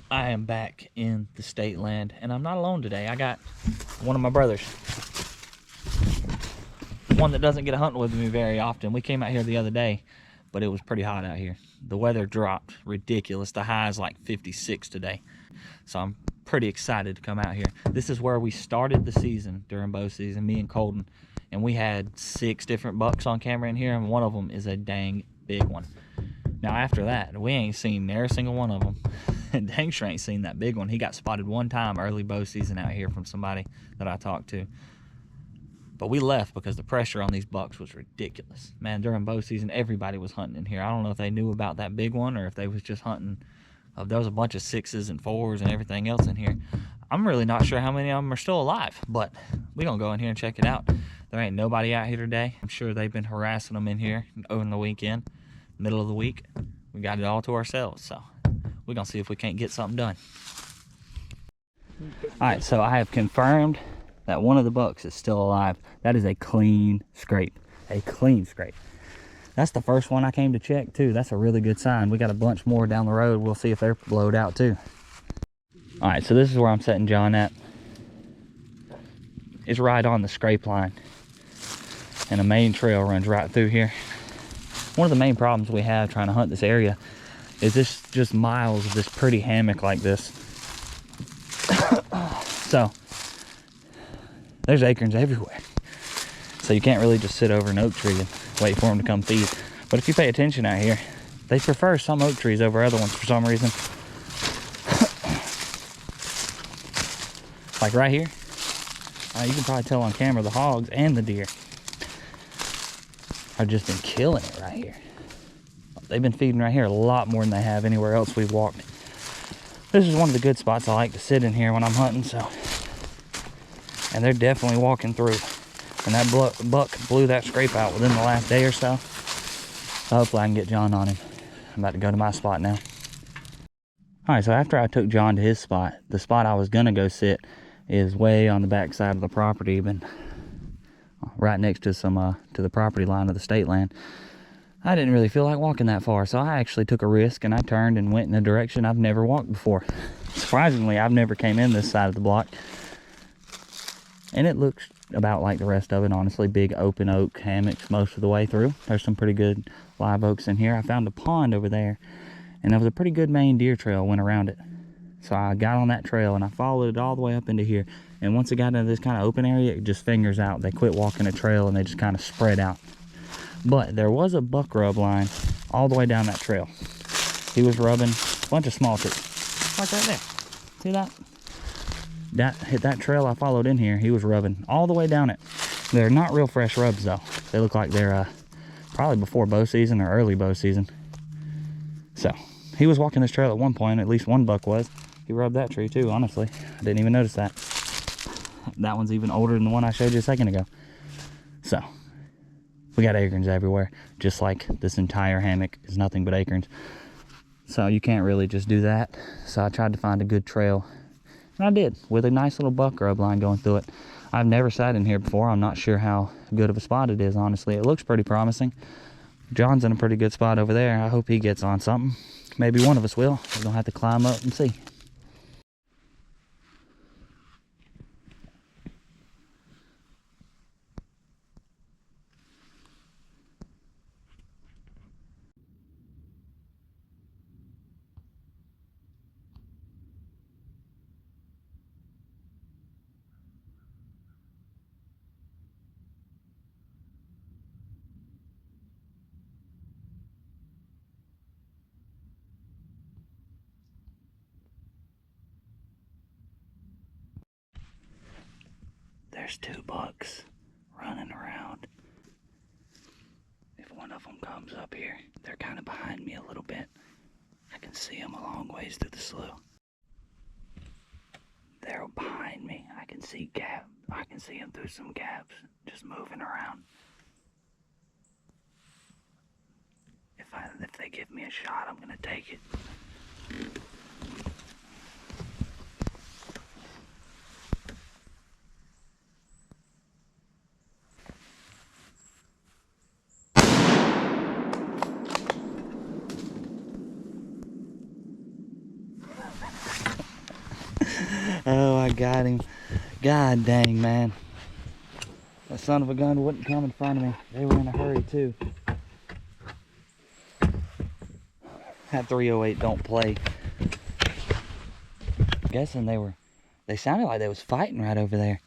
I am back in the state land, and I'm not alone today. I got one of my brothers, one that doesn't get a hunting with me very often. We came out here the other day, but it was pretty hot out here. The weather dropped ridiculous. The high is like 56 today, so I'm pretty excited to come out here. This is where we started the season during bow season, me and Colton, and we had 6 different bucks on camera in here, and one of them is a dang big one. Now after that, we ain't seen every single one of them. And dang sure ain't seen that big one. He got spotted one time early bow season out here from somebody that I talked to. But we left because the pressure on these bucks was ridiculous. Man, during bow season, everybody was hunting in here. I don't know if they knew about that big one or if they was just hunting. There was a bunch of 6s and 4s and everything else in here. I'm really not sure how many of them are still alive, but we gonna go in here and check it out. There ain't nobody out here today. I'm sure they've been harassing them in here over the weekend, middle of the week. We got it all to ourselves, so we're gonna see if we can't get something done. All right, so I have confirmed that one of the bucks is still alive. That is a clean scrape, a clean scrape. That's the first one I came to check too. That's a really good sign. We got a bunch more down the road. We'll see if they're blowed out too. All right, so this is where I'm setting John at. It's right on the scrape line, and a main trail runs right through here. One of the main problems we have trying to hunt this area is this just miles of this pretty hammock like this. So there's acorns everywhere. So you can't really just sit over an oak tree and wait for them to come feed. But if you pay attention out here, they prefer some oak trees over other ones for some reason. Like right here, you can probably tell on camera the hogs and the deer have just been killing it right here. They've been feeding right here a lot more than they have anywhere else we've walked. This is one of the good spots I like to sit in here when I'm hunting, so. And they're definitely walking through. And that buck blew that scrape out within the last day or so. So hopefully I can get John on him. I'm about to go to my spot now. All right, so after I took John to his spot, the spot I was gonna go sit is way on the back side of the property, but right next to to the property line of the state land. I didn't really feel like walking that far, so I actually took a risk and I turned and went in a direction I've never walked before. Surprisingly, I've never came in this side of the block, and it looks about like the rest of it, honestly. Big open oak hammocks most of the way through. There's some pretty good live oaks in here. I found a pond over there, and there was a pretty good main deer trail went around it. So I got on that trail and I followed it all the way up into here. And once it got into this kind of open area, it just fingers out. They quit walking a trail and they just kind of spread out. But there was a buck rub line all the way down that trail. He was rubbing a bunch of small trees. Like right there. See that? That trail I followed in here, he was rubbing all the way down it. They're not real fresh rubs though. They look like they're probably before bow season or early bow season. So he was walking this trail at one point, at least one buck was. He rubbed that tree too, honestly. I didn't even notice that. That one's even older than the one I showed you a second ago. So we got acorns everywhere, just like this entire hammock is nothing but acorns. So you can't really just do that. So I tried to find a good trail, and I did, with a nice little buck rub line going through it. I've never sat in here before. I'm not sure how good of a spot it is, honestly. It looks pretty promising. John's in a pretty good spot over there. I hope he gets on something. Maybe one of us will. We're gonna have to climb up and see. There's 2 bucks running around. If one of them comes up here, they're kind of behind me a little bit. I can see them a long ways through the slough. They're behind me. I can see them through some gaps, just moving around. If they give me a shot, I'm gonna take it. Oh, I got him. God dang, man. That son of a gun wouldn't come in front of me. They were in a hurry, too. That 308 don't play. I'm guessing they sounded like they was fighting right over there.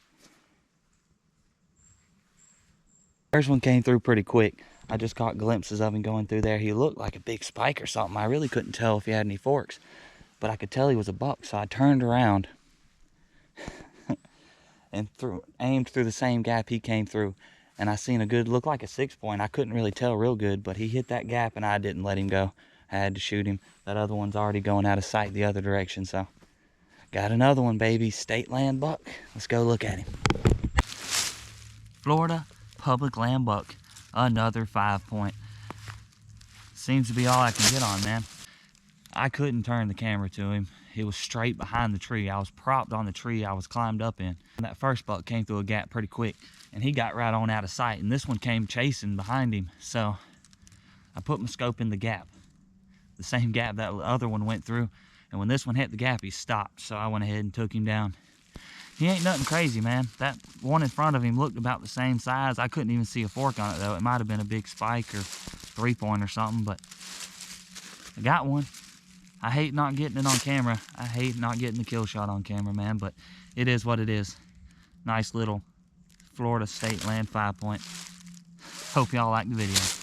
First one came through pretty quick. I just caught glimpses of him going through there. He looked like a big spike or something. I really couldn't tell if he had any forks, but I could tell he was a buck. So I turned around and aimed through the same gap he came through. And I seen a good, look like a 6-point. I couldn't really tell real good, but he hit that gap and I didn't let him go. I had to shoot him. That other one's already going out of sight the other direction, so. Got another one, baby. State land buck. Let's go look at him. Florida public land buck. Another 5-point. Seems to be all I can get on, man. I couldn't turn the camera to him. He was straight behind the tree. I was propped on the tree I was climbed up in. And that first buck came through a gap pretty quick, and he got right on out of sight. And this one came chasing behind him. So I put my scope in the gap, the same gap that the other one went through. And when this one hit the gap, he stopped. So I went ahead and took him down. He ain't nothing crazy, man. That one in front of him looked about the same size. I couldn't even see a fork on it, though. It might have been a big spike or 3-point or something, but I got one. I hate not getting it on camera. I hate not getting the kill shot on camera, man, but it is what it is. Nice little Florida state land 5-point. Hope y'all like the video.